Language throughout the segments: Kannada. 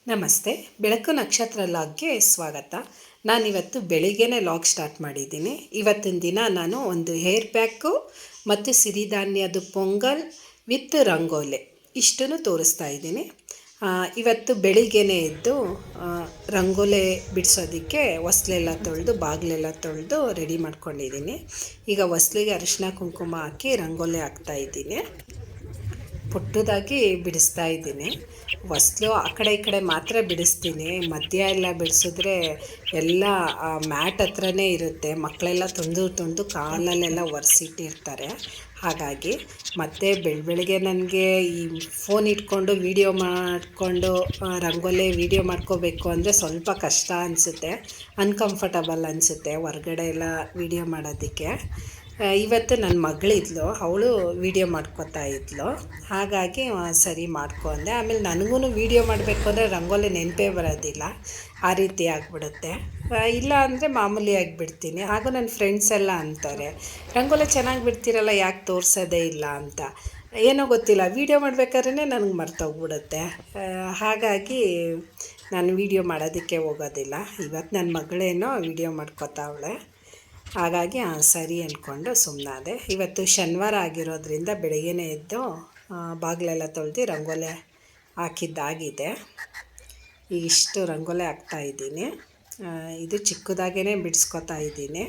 ನಮಸ್ತೆ. ಬೆಳಕು ನಕ್ಷತ್ರ ಲಾಗ್ಗೆ ಸ್ವಾಗತ. ನಾನಿವತ್ತು ಬೆಳಿಗ್ಗೆನೇ ಲಾಗ್ ಸ್ಟಾರ್ಟ್ ಮಾಡಿದ್ದೀನಿ. ಇವತ್ತಿನ ದಿನ ನಾನು ಒಂದು ಹೇರ್ ಪ್ಯಾಕು ಮತ್ತು ಸಿರಿಧಾನ್ಯದ ಪೊಂಗಲ್ ವಿತ್ ರಂಗೋಲೆ ಇಷ್ಟನ್ನು ತೋರಿಸ್ತಾ ಇದ್ದೀನಿ. ಇವತ್ತು ಬೆಳಿಗ್ಗೆನೇ ಎದ್ದು ರಂಗೋಲೆ ಬಿಡಿಸೋದಕ್ಕೆ ಹೊಸ್ಲೆಲ್ಲ ತೊಳೆದು ಬಾಗಿಲೆಲ್ಲ ತೊಳೆದು ರೆಡಿ ಮಾಡ್ಕೊಂಡಿದ್ದೀನಿ. ಈಗ ಹೊಸ್ಲಿಗೆ ಅರಿಶಿನ ಕುಂಕುಮ ಹಾಕಿ ರಂಗೋಲೆ ಹಾಕ್ತಾಯಿದ್ದೀನಿ. ಪುಟ್ಟದಾಗಿ ಬಿಡಿಸ್ತಾ ಇದ್ದೀನಿ. ಹೊಸ್ಲು ಆ ಕಡೆ ಈ ಕಡೆ ಮಾತ್ರ ಬಿಡಿಸ್ತೀನಿ. ಮಧ್ಯ ಎಲ್ಲ ಬಿಡಿಸಿದ್ರೆ ಎಲ್ಲ ಮ್ಯಾಟ್ ಹತ್ರನೇ ಇರುತ್ತೆ. ಮಕ್ಕಳೆಲ್ಲ ತುಂಡು ಕಾಲಲ್ಲೆಲ್ಲ ಒರೆಸಿಟ್ಟಿರ್ತಾರೆ. ಹಾಗಾಗಿ ಮತ್ತು ಬೆಳಗ್ಗೆ ನನಗೆ ಈ ಫೋನ್ ಇಟ್ಕೊಂಡು ವೀಡಿಯೋ ಮಾಡಿಕೊಂಡು ರಂಗೋಲಿ ವೀಡಿಯೋ ಮಾಡ್ಕೋಬೇಕು ಅಂದರೆ ಸ್ವಲ್ಪ ಕಷ್ಟ ಅನಿಸುತ್ತೆ, ಅನ್ಕಂಫರ್ಟಬಲ್ ಅನಿಸುತ್ತೆ ಹೊರ್ಗಡೆ ಎಲ್ಲ ವೀಡಿಯೋ ಮಾಡೋದಕ್ಕೆ. ಇವತ್ತು ನನ್ನ ಮಗಳಿದ್ಲು, ಅವಳು ವೀಡಿಯೋ ಮಾಡ್ಕೋತಾ ಇದ್ಲು. ಹಾಗಾಗಿ ಸರಿ ಮಾಡ್ಕೊ ಅಂದೆ. ಆಮೇಲೆ ನನಗೂ ವೀಡಿಯೋ ಮಾಡಬೇಕು ಅಂದರೆ ರಂಗೋಲಿ ನೆನಪೇ ಬರೋದಿಲ್ಲ, ಆ ರೀತಿ ಆಗಿಬಿಡುತ್ತೆ. ಇಲ್ಲ ಅಂದರೆ ಮಾಮೂಲಿ ಆಗಿಬಿಡ್ತೀನಿ. ಹಾಗೂ ನನ್ನ ಫ್ರೆಂಡ್ಸ್ ಎಲ್ಲ ಅಂತಾರೆ, ರಂಗೋಲಿ ಚೆನ್ನಾಗಿ ಬಿಡ್ತೀರಲ್ಲ, ಯಾಕೆ ತೋರಿಸೋದೇ ಇಲ್ಲ ಅಂತ. ಏನೋ ಗೊತ್ತಿಲ್ಲ, ವೀಡಿಯೋ ಮಾಡಬೇಕಾದ್ರೆ ನನಗೆ ಮರ್ತೋಗ್ಬಿಡುತ್ತೆ. ಹಾಗಾಗಿ ನಾನು ವೀಡಿಯೋ ಮಾಡೋದಕ್ಕೆ ಹೋಗೋದಿಲ್ಲ. ಇವತ್ತು ನನ್ನ ಮಗಳೇನೋ ವೀಡಿಯೋ ಮಾಡ್ಕೋತಾವಳೆ. ಹಾಗಾಗಿ ಸರಿ ಅಂದ್ಕೊಂಡು ಸುಮ್ಮನಾದೆ. ಇವತ್ತು ಶನಿವಾರ ಆಗಿರೋದ್ರಿಂದ ಬೆಳಗ್ಗೆನೇ ಎದ್ದು ಬಾಗಿಲೆಲ್ಲ ತೊಳೆದು ರಂಗೋಲೆ ಹಾಕಿದ್ದಾಗಿದೆ. ಇಷ್ಟು ರಂಗೋಲೆ ಹಾಕ್ತಾಯಿದ್ದೀನಿ. ಇದು ಚಿಕ್ಕದಾಗೇ ಬಿಡಿಸ್ಕೊತಾ ಇದ್ದೀನಿ.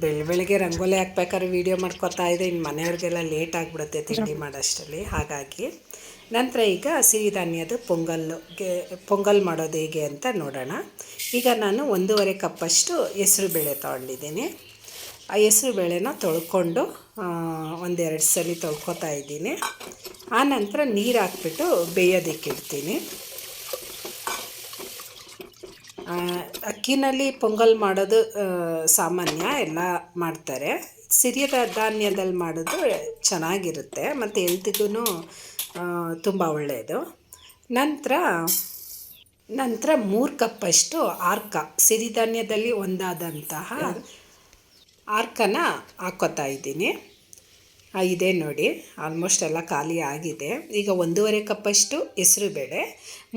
ಬೆಳಗ್ಗೆ ರಂಗೋಲಿ ಹಾಕ್ಬೇಕಾದ್ರೆ ವೀಡಿಯೋ ಮಾಡ್ಕೊತಾ ಇದೆ. ಇನ್ನು ಮನೆಯವ್ರಿಗೆಲ್ಲ ಲೇಟ್ ಆಗಿಬಿಡುತ್ತೆ ತಿಂಡಿ ಮಾಡೋಷ್ಟರಲ್ಲಿ. ಹಾಗಾಗಿ ನಂತರ ಈಗ ಸಿರಿಧಾನ್ಯದ ಪೊಂಗಲ್ ಮಾಡೋದು ಹೇಗೆ ಅಂತ ನೋಡೋಣ. ಈಗ ನಾನು 1.5 ಕಪ್ಪಷ್ಟು ಹೆಸರುಬೇಳೆ ತೊಗೊಂಡಿದ್ದೀನಿ. ಆ ಹೆಸರುಬೇಳೆನ ತೊಳ್ಕೊಂಡು ಒಂದೆರಡು ಸಲ ತೊಳ್ಕೊತಾ ಇದ್ದೀನಿ. ಆನಂತರ ನೀರು ಹಾಕ್ಬಿಟ್ಟು ಬೇಯೋದಕ್ಕೆ ಇಡ್ತೀನಿ. ಅಕ್ಕಿನಲ್ಲಿ ಪೊಂಗಲ್ ಮಾಡೋದು ಸಾಮಾನ್ಯ, ಎಲ್ಲ ಮಾಡ್ತಾರೆ. ಸಿರಿಧಾನ್ಯದಲ್ಲಿ ಮಾಡೋದು ಚೆನ್ನಾಗಿರುತ್ತೆ ಮತ್ತು ಹೆಲ್ತಿಗೂ ತುಂಬ ಒಳ್ಳೆಯದು. ನಂತರ 3 ಕಪ್ಪಷ್ಟು ಆರ್ಕ, ಸಿರಿಧಾನ್ಯದಲ್ಲಿ ಒಂದಾದಂತಹ ಆರ್ಕನ ಹಾಕ್ಕೋತಾ ಇದ್ದೀನಿ. ಇದೆ ನೋಡಿ, ಆಲ್ಮೋಸ್ಟ್ ಎಲ್ಲ ಖಾಲಿ ಆಗಿದೆ. ಈಗ 1.5 ಕಪ್ಪಷ್ಟು ಹೆಸರುಬೇಳೆ,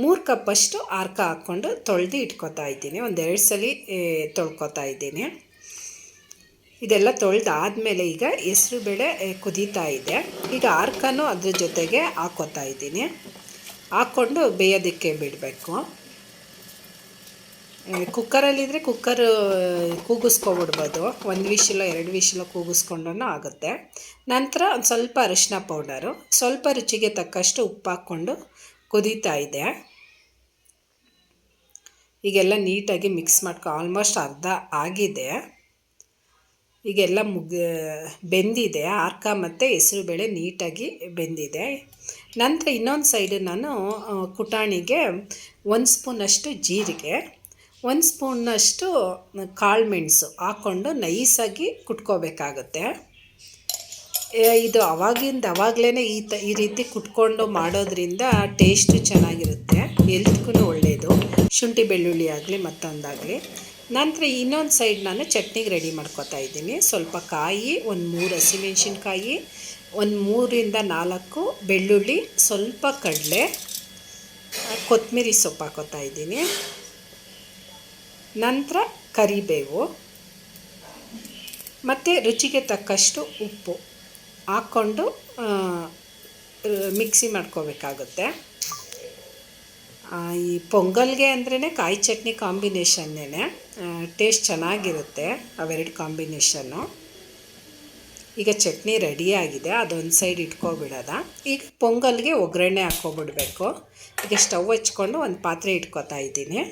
3 ಕಪ್ಪಷ್ಟು ಆರ್ಕ ಹಾಕ್ಕೊಂಡು ತೊಳೆದು ಇಟ್ಕೋತಾ ಇದ್ದೀನಿ. 2 ಸಲ ತೊಳ್ಕೊತಾ ಇದ್ದೀನಿ. ಇದೆಲ್ಲ ತೊಳೆದಾದ್ಮೇಲೆ ಈಗ ಹೆಸರುಬೇಳೆ ಕುದೀತಾ ಇದೆ. ಈಗ ಆರ್ಕನೂ ಅದ್ರ ಜೊತೆಗೆ ಹಾಕ್ಕೋತಾ ಇದ್ದೀನಿ. ಹಾಕ್ಕೊಂಡು ಬೇಯೋದಕ್ಕೆ ಬಿಡಬೇಕು. ಕುಕ್ಕರಲ್ಲಿದ್ದರೆ ಕುಕ್ಕರ್ ಕೂಗಿಸ್ಕೊಬಿಡ್ಬೋದು. 1 ವಿಶಿಲೋ 2 ವಿಶಿಲೋ ಕೂಗಿಸ್ಕೊಂಡ್ರೂ ಆಗುತ್ತೆ. ನಂತರ ಒಂದು ಸ್ವಲ್ಪ ಅರಿಶಿನ ಪೌಡರು, ಸ್ವಲ್ಪ ರುಚಿಗೆ ತಕ್ಕಷ್ಟು ಉಪ್ಪು ಹಾಕ್ಕೊಂಡು ಕುದೀತಾ ಇದೆ. ಈಗೆಲ್ಲ ನೀಟಾಗಿ ಮಿಕ್ಸ್ ಮಾಡ್ಕೊ, ಆಲ್ಮೋಸ್ಟ್ ಅರ್ಧ ಆಗಿದೆ. ಈಗೆಲ್ಲ ಬೆಂದಿದೆ. ಆರ್ಕ ಮತ್ತು ಹೆಸರುಬೇಳೆ ನೀಟಾಗಿ ಬೆಂದಿದೆ. ನಂತರ ಇನ್ನೊಂದು ಸೈಡು ನಾನು ಕುಟಾಣಿಗೆ 1 ಸ್ಪೂನಷ್ಟು ಜೀರಿಗೆ, 1 ಸ್ಪೂನಷ್ಟು ಕಾಳು ಮೆಣಸು ಹಾಕ್ಕೊಂಡು ನೈಸಾಗಿ ಕುಟ್ಕೋಬೇಕಾಗುತ್ತೆ. ಇದು ಅವಾಗಲೇ ಈ ರೀತಿ ಕುಟ್ಕೊಂಡು ಮಾಡೋದ್ರಿಂದ ಟೇಸ್ಟು ಚೆನ್ನಾಗಿರುತ್ತೆ, ಹೆಲ್ತ್ಗೂ ಒಳ್ಳೆಯದು. ಶುಂಠಿ ಬೆಳ್ಳುಳ್ಳಿ ಆಗಲಿ ಮತ್ತೊಂದಾಗಲಿ. ನಂತರ ಇನ್ನೊಂದು ಸೈಡ್ ನಾನು ಚಟ್ನಿಗೆ ರೆಡಿ ಮಾಡ್ಕೊತಾ ಇದ್ದೀನಿ. ಸ್ವಲ್ಪ ಕಾಯಿ, 3 ಹಸಿಮೆಣ್ಸಿನ್ಕಾಯಿ, 3ರಿಂದ 4 ಬೆಳ್ಳುಳ್ಳಿ, ಸ್ವಲ್ಪ ಕಡಲೆ, ಕೊತ್ತಂಬರಿ ಸೊಪ್ಪು ಹಾಕೋತಾ ಇದ್ದೀನಿ. ನಂತರ ಕರಿಬೇವು ಮತ್ತು ರುಚಿಗೆ ತಕ್ಕಷ್ಟು ಉಪ್ಪು ಹಾಕ್ಕೊಂಡು ಮಿಕ್ಸಿ ಮಾಡ್ಕೋಬೇಕಾಗುತ್ತೆ. ಈ ಪೊಂಗಲ್ಗೆ ಅಂದ್ರೇ ಕಾಯಿ ಚಟ್ನಿ ಕಾಂಬಿನೇಷನ್ನೇ ಟೇಸ್ಟ್ ಚೆನ್ನಾಗಿರುತ್ತೆ, ಅವೆರಡು ಕಾಂಬಿನೇಷನ್ನು. ಈಗ ಚಟ್ನಿ ರೆಡಿಯಾಗಿದೆ, ಅದೊಂದು ಸೈಡ್ ಇಟ್ಕೊಬಿಡೋದ. ಈಗ ಪೊಂಗಲ್ಗೆ ಒಗ್ಗರಣೆ ಹಾಕ್ಕೊಬಿಡ್ಬೇಕು. ಈಗ ಸ್ಟವ್ ಹಚ್ಕೊಂಡು ಒಂದು ಪಾತ್ರೆ ಇಟ್ಕೊತಾ ಇದ್ದೀನಿ.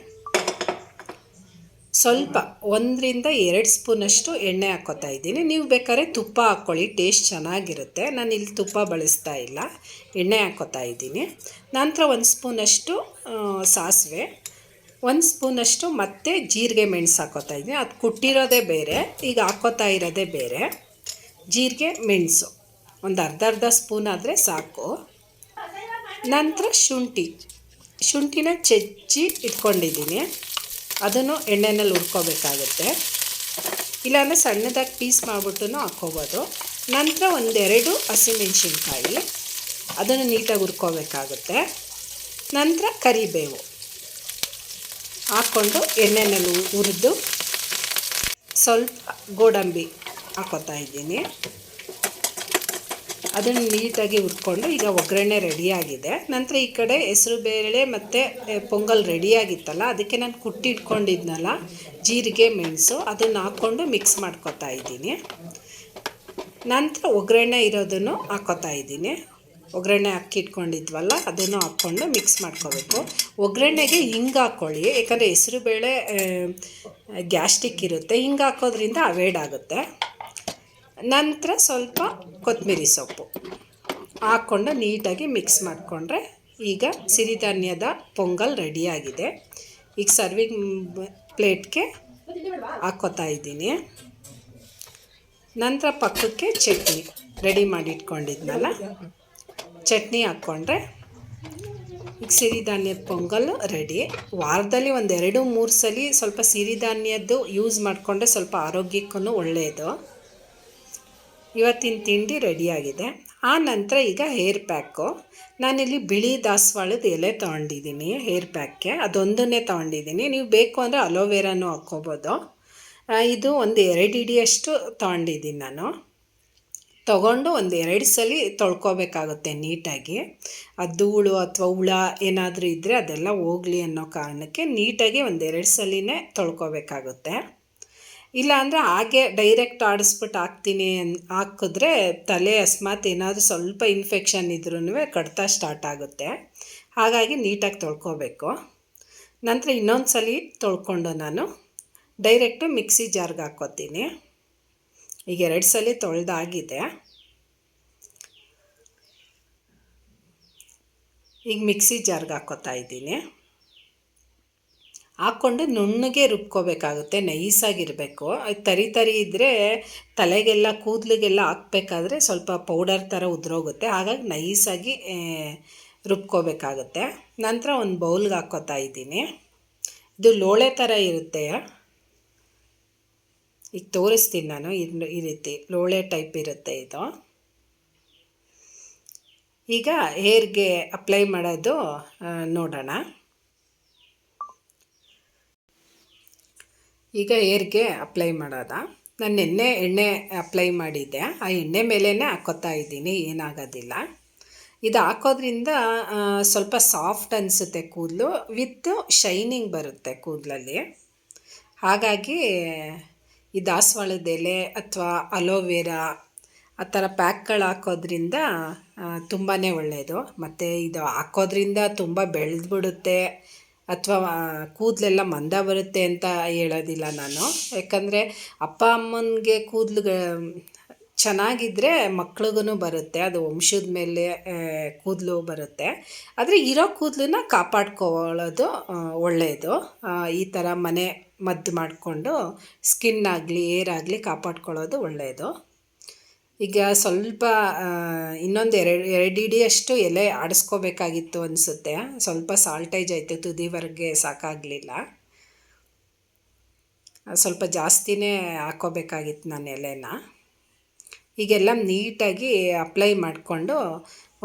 ಸ್ವಲ್ಪ 1ರಿಂದ 2 ಸ್ಪೂನಷ್ಟು ಎಣ್ಣೆ ಹಾಕ್ಕೋತಾ ಇದ್ದೀನಿ. ನೀವು ಬೇಕಾದ್ರೆ ತುಪ್ಪ ಹಾಕ್ಕೊಳ್ಳಿ, ಟೇಸ್ಟ್ ಚೆನ್ನಾಗಿರುತ್ತೆ. ನಾನು ಇಲ್ಲಿ ತುಪ್ಪ ಬಳಸ್ತಾ ಇಲ್ಲ, ಎಣ್ಣೆ ಹಾಕ್ಕೋತಾ ಇದ್ದೀನಿ. ನಂತರ 1 ಸ್ಪೂನಷ್ಟು ಸಾಸಿವೆ, 1 ಸ್ಪೂನಷ್ಟು ಮತ್ತು ಜೀರಿಗೆ ಮೆಣಸು ಹಾಕ್ಕೋತಾ ಇದ್ದೀನಿ. ಅದು ಕುಟ್ಟಿರೋದೇ ಬೇರೆ, ಈಗ ಹಾಕ್ಕೋತಾ ಇರೋದೇ ಬೇರೆ. ಜೀರಿಗೆ ಮೆಣಸು ಒಂದು ಅರ್ಧ ಸ್ಪೂನ್ ಆದರೆ ಸಾಕು. ನಂತರ ಶುಂಠಿನ ಚೆಚ್ಚಿ ಇಟ್ಕೊಂಡಿದ್ದೀನಿ, ಅದನ್ನು ಎಣ್ಣೆಯಲ್ಲಿ ಹುರ್ಕೋಬೇಕಾಗುತ್ತೆ. ಇಲ್ಲಾಂದರೆ ಸಣ್ಣದಾಗಿ ಪೀಸ್ ಮಾಡಿಬಿಟ್ಟು ಹಾಕ್ಕೋಬೋದು. ನಂತರ 1-2 ಹಸಿಮೆಣ್ಸಿನ್ಕಾಯಿ, ಅದನ್ನು ನೀಟಾಗಿ ಹುರ್ಕೋಬೇಕಾಗುತ್ತೆ. ನಂತರ ಕರಿಬೇವು ಹಾಕ್ಕೊಂಡು ಎಣ್ಣೆನಲ್ಲಿ ಹುರಿದು ಸ್ವಲ್ಪ ಗೋಡಂಬಿ ಹಾಕೋತಾ ಇದ್ದೀನಿ. ಅದನ್ನು ನೀಟಾಗಿ ಹುರ್ಕೊಂಡು ಈಗ ಒಗ್ಗರಣೆ ರೆಡಿಯಾಗಿದೆ. ನಂತರ ಈ ಕಡೆ ಹೆಸರುಬೇಳೆ ಮತ್ತು ಪೊಂಗಲ್ ರೆಡಿಯಾಗಿತ್ತಲ್ಲ, ಅದಕ್ಕೆ ನಾನು ಕುಟ್ಟಿಟ್ಕೊಂಡಿದ್ನಲ್ಲ ಜೀರಿಗೆ ಮೆಣಸು, ಅದನ್ನು ಹಾಕ್ಕೊಂಡು ಮಿಕ್ಸ್ ಮಾಡ್ಕೊತಾ ಇದ್ದೀನಿ. ನಂತರ ಒಗ್ಗರಣೆ ಇರೋದನ್ನು ಹಾಕ್ಕೋತಾ ಇದ್ದೀನಿ. ಒಗ್ಗರಣೆ ಇಟ್ಕೊಂಡಿದ್ವಲ್ಲ ಅದನ್ನು ಹಾಕ್ಕೊಂಡು ಮಿಕ್ಸ್ ಮಾಡ್ಕೋಬೇಕು. ಒಗ್ಗರಣೆಗೆ ಹಿಂಗೆ ಹಾಕ್ಕೊಳ್ಳಿ, ಯಾಕಂದರೆ ಹೆಸರುಬೇಳೆ ಗ್ಯಾಸ್ಟ್ರಿಕ್ ಇರುತ್ತೆ. ಹಿಂಗೆ ಹಾಕೋದ್ರಿಂದ ಅವಾಯ್ಡ್ ಆಗುತ್ತೆ. ನಂತರ ಸ್ವಲ್ಪ ಕೊತ್ತಂಬರಿ ಸೊಪ್ಪು ಹಾಕ್ಕೊಂಡು ನೀಟಾಗಿ ಮಿಕ್ಸ್ ಮಾಡಿಕೊಂಡ್ರೆ ಈಗ ಸಿರಿಧಾನ್ಯದ ಪೊಂಗಲ್ ರೆಡಿಯಾಗಿದೆ. ಈಗ ಸರ್ವಿಂಗ್ ಪ್ಲೇಟ್ಗೆ ಹಾಕ್ಕೋತಾ ಇದ್ದೀನಿ. ನಂತರ ಪಕ್ಕಕ್ಕೆ ಚಟ್ನಿ ರೆಡಿ ಮಾಡಿ ಇಟ್ಕೊಂಡಿದ್ನಲ್ಲ, ಚಟ್ನಿ ಹಾಕ್ಕೊಂಡ್ರೆ ಈಗ ಸಿರಿಧಾನ್ಯದ ಪೊಂಗಲ್ ರೆಡಿ. ವಾರದಲ್ಲಿ 1-2-3 ಸಲ ಸ್ವಲ್ಪ ಸಿರಿಧಾನ್ಯದ್ದು ಯೂಸ್ ಮಾಡಿಕೊಂಡ್ರೆ ಸ್ವಲ್ಪ ಆರೋಗ್ಯಕ್ಕೂ ಒಳ್ಳೆಯದು. ಇವತ್ತಿನ ತಿಂಡಿ ರೆಡಿಯಾಗಿದೆ. ಆ ನಂತರ ಈಗ ಹೇರ್ ಪ್ಯಾಕು. ನಾನಿಲ್ಲಿ ಬಿಳಿ ದಾಸವಾಳದ ಎಲೆ ತೊಗೊಂಡಿದ್ದೀನಿ ಹೇರ್ ಪ್ಯಾಕ್ಗೆ, ಅದೊಂದನ್ನೇ ತೊಗೊಂಡಿದ್ದೀನಿ. ನೀವು ಬೇಕು ಅಂದರೆ ಅಲೋವೆರಾನು ಹಾಕ್ಕೋಬೋದು. ಇದು 1-2 ಹಿಡಿಯಷ್ಟು ತೊಗೊಂಡಿದ್ದೀನಿ ನಾನು. ತೊಗೊಂಡು 1-2 ಸಲ ತೊಳ್ಕೊಬೇಕಾಗುತ್ತೆ ನೀಟಾಗಿ. ಅದು ಧೂಳು ಅಥವಾ ಹುಳ ಏನಾದರೂ ಇದ್ದರೆ ಅದೆಲ್ಲ ಹೋಗಲಿ ಅನ್ನೋ ಕಾರಣಕ್ಕೆ ನೀಟಾಗಿ 1-2 ಸಲನೇ ತೊಳ್ಕೊಬೇಕಾಗುತ್ತೆ. ಇಲ್ಲಾಂದರೆ ಹಾಗೆ ಡೈರೆಕ್ಟ್ ಆಡಿಸ್ಬಿಟ್ಟು ಹಾಕಿದ್ರೆ ತಲೆ ಅಕಸ್ಮಾತ್ ಏನಾದರೂ ಸ್ವಲ್ಪ ಇನ್ಫೆಕ್ಷನ್ ಇದ್ರೂ ಕಡ್ತ ಸ್ಟಾರ್ಟ್ ಆಗುತ್ತೆ. ಹಾಗಾಗಿ ನೀಟಾಗಿ ತೊಳ್ಕೊಬೇಕು. ನಂತರ ಇನ್ನೊಂದು ಸಲ ತೊಳ್ಕೊಂಡು ನಾನು ಡೈರೆಕ್ಟು ಮಿಕ್ಸಿ ಜಾರ್ಗೆ ಹಾಕ್ಕೋತೀನಿ. ಈಗ 2 ಸಲ ತೊಳೆದಾಗಿದೆ. ಈಗ ಮಿಕ್ಸಿ ಜಾರ್ಗೆ ಹಾಕ್ಕೋತಾ ಇದ್ದೀನಿ. ಹಾಕ್ಕೊಂಡು ನುಣ್ಣಗೆ ರುಬ್ಕೋಬೇಕಾಗುತ್ತೆ, ನೈಸಾಗಿರಬೇಕು. ತರಿ ಇದ್ದರೆ ತಲೆಗೆಲ್ಲ ಕೂದಲಿಗೆಲ್ಲ ಹಾಕ್ಬೇಕಾದ್ರೆ ಸ್ವಲ್ಪ ಪೌಡರ್ ಥರ ಉದುರೋಗುತ್ತೆ. ಹಾಗಾಗಿ ನೈಸಾಗಿ ರುಬ್ಕೋಬೇಕಾಗುತ್ತೆ. ನಂತರ ಒಂದು ಬೌಲ್ಗೆ ಹಾಕ್ಕೋತಾ ಇದ್ದೀನಿ. ಇದು ಲೋಳೆ ಥರ ಇರುತ್ತೆ. ಈಗ ತೋರಿಸ್ತೀನಿ ನಾನು. ಈ ರೀತಿ ಲೋಳೆ ಟೈಪ್ ಇರುತ್ತೆ ಇದು. ಈಗ ಹೇರ್ಗೆ ಅಪ್ಲೈ ಮಾಡೋದು ನೋಡೋಣ. ಈಗ ಹೇರ್ಗೆ ಅಪ್ಲೈ ಮಾಡೋದ. ನಾನು ಎಣ್ಣೆ ಅಪ್ಲೈ ಮಾಡಿದ್ದೆ, ಆ ಎಣ್ಣೆ ಮೇಲೇ ಹಾಕ್ಕೋತಾ ಇದ್ದೀನಿ, ಏನಾಗೋದಿಲ್ಲ. ಇದು ಹಾಕೋದ್ರಿಂದ ಸ್ವಲ್ಪ ಸಾಫ್ಟ್ ಅನಿಸುತ್ತೆ ಕೂದಲು, ವಿತ್ ಶೈನಿಂಗ್ ಬರುತ್ತೆ ಕೂದಲಲ್ಲಿ. ಹಾಗಾಗಿ ಈ ದಾಸವಾಳದ ಎಲೆ ಅಥವಾ ಅಲೋವೆರಾ ಆ ಥರ ಪ್ಯಾಕ್ಗಳು ಹಾಕೋದ್ರಿಂದ ತುಂಬಾ ಒಳ್ಳೆಯದು. ಮತ್ತು ಇದು ಹಾಕೋದ್ರಿಂದ ತುಂಬ ಬೆಳೆದ್ಬಿಡುತ್ತೆ ಅಥವಾ ಕೂದಲೆಲ್ಲ ಮಂದ ಬರುತ್ತೆ ಅಂತ ಹೇಳೋದಿಲ್ಲ ನಾನು. ಯಾಕಂದರೆ ಅಪ್ಪ ಅಮ್ಮನಿಗೆ ಕೂದಲು ಚೆನ್ನಾಗಿದ್ದರೆ ಮಕ್ಳಿಗೂ ಬರುತ್ತೆ, ಅದು ವಂಶದ ಮೇಲೆ ಕೂದಲು ಬರುತ್ತೆ. ಆದರೆ ಇರೋ ಕೂದಲನ್ನ ಕಾಪಾಡ್ಕೊಳ್ಳೋದು ಒಳ್ಳೆಯದು. ಈ ಥರ ಮನೆ ಮದ್ದು ಮಾಡಿಕೊಂಡು ಸ್ಕಿನ್ ಆಗಲಿ ಏರ್ ಆಗಲಿ ಕಾಪಾಡ್ಕೊಳ್ಳೋದು ಒಳ್ಳೆಯದು. ಈಗ ಸ್ವಲ್ಪ ಇನ್ನೊಂದು 2 ಹಿಡಿಯಷ್ಟು ಎಲೆ ಆಡಿಸ್ಕೋಬೇಕಾಗಿತ್ತು ಅನಿಸುತ್ತೆ. ಸ್ವಲ್ಪ ಸಾಲ್ಟೇಜ್ ಆಯಿತು, ತುದಿವರೆಗೆ ಸಾಕಾಗಲಿಲ್ಲ. ಸ್ವಲ್ಪ ಜಾಸ್ತಿನೇ ಹಾಕ್ಕೋಬೇಕಾಗಿತ್ತು ನಾನು ಎಲೆನ. ಈಗೆಲ್ಲ ನೀಟಾಗಿ ಅಪ್ಲೈ ಮಾಡಿಕೊಂಡು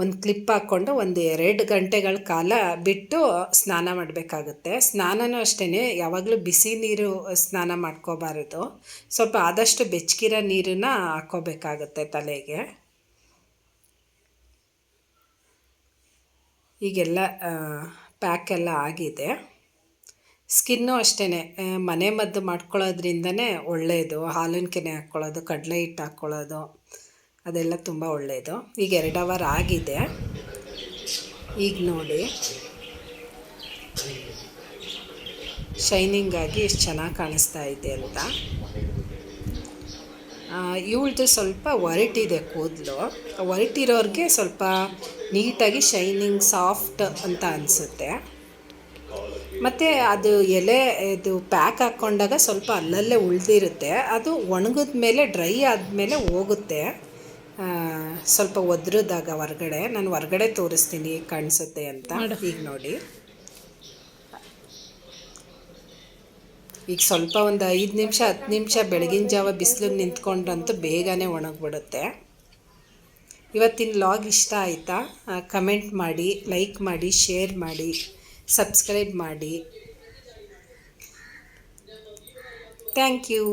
ಒಂದು ಕ್ಲಿಪ್ ಹಾಕ್ಕೊಂಡು 1-2 ಗಂಟೆಗಳ ಕಾಲ ಬಿಟ್ಟು ಸ್ನಾನ ಮಾಡಬೇಕಾಗುತ್ತೆ. ಸ್ನಾನನೂ ಅಷ್ಟೇ, ಯಾವಾಗಲೂ ಬಿಸಿ ನೀರು ಸ್ನಾನ ಮಾಡ್ಕೋಬಾರದು. ಸ್ವಲ್ಪ ಆದಷ್ಟು ಬೆಚ್ಚಗಿರೋ ನೀರನ್ನ ಹಾಕ್ಕೋಬೇಕಾಗುತ್ತೆ ತಲೆಗೆ. ಈಗೆಲ್ಲ ಪ್ಯಾಕೆಲ್ಲ ಆಗಿದೆ. ಸ್ಕಿನ್ನು ಅಷ್ಟೇ, ಮನೆ ಮದ್ದು ಮಾಡ್ಕೊಳ್ಳೋದ್ರಿಂದನೇ ಒಳ್ಳೆಯದು. ಹಾಲಿನ ಕೆನೆ ಹಾಕ್ಕೊಳ್ಳೋದು, ಕಡಲೆ ಹಿಟ್ಟು ಹಾಕ್ಕೊಳ್ಳೋದು ಅದೆಲ್ಲ ತುಂಬ ಒಳ್ಳೆಯದು. ಈಗ 2 ಅವರ್ ಆಗಿದೆ. ಈಗ ನೋಡಿ ಶೈನಿಂಗ್ ಆಗಿ ಎಷ್ಟು ಚೆನ್ನಾಗಿ ಕಾಣಿಸ್ತಾ ಇದೆ ಅಂತ. ಇವಳದು ಸ್ವಲ್ಪ ಒರಟಿದೆ ಕೂದಲು. ಒರಟಿರೋರಿಗೆ ಸ್ವಲ್ಪ ನೀಟಾಗಿ ಶೈನಿಂಗ್ ಸಾಫ್ಟ್ ಅಂತ ಅನಿಸುತ್ತೆ. ಮತ್ತು ಅದು ಎಲೆ ಇದು ಪ್ಯಾಕ್ ಹಾಕ್ಕೊಂಡಾಗ ಸ್ವಲ್ಪ ಅಲ್ಲಲ್ಲೇ ಉಳಿದಿರುತ್ತೆ. ಅದು ಒಣಗಿದ ಮೇಲೆ ಡ್ರೈ ಆದಮೇಲೆ ಹೋಗುತ್ತೆ. ಸ್ವಲ್ಪ ಒದ್ರದಾಗ ಹೊರಗಡೆ, ನಾನು ಹೊರಗಡೆ ತೋರಿಸ್ತೀನಿ ಕಾಣಿಸುತ್ತೆ ಅಂತ. ಈಗ ನೋಡಿ, ಈಗ ಸ್ವಲ್ಪ ಒಂದು 5 ನಿಮಿಷ 10 ನಿಮಿಷ ಬೆಳಗಿನ ಜಾವ ಬಿಸಿಲು ನಿಂತ್ಕೊಂಡ್ರಂತೂ ಬೇಗನೆ ಒಣಗಿಬಿಡುತ್ತೆ. ಇವತ್ತಿನ ಲಾಗ್ ಇಷ್ಟ ಆಯಿತಾ? ಕಮೆಂಟ್ ಮಾಡಿ, ಲೈಕ್ ಮಾಡಿ, ಶೇರ್ ಮಾಡಿ, ಸಬ್ಸ್ಕ್ರೈಬ್ ಮಾಡಿ. Thank you.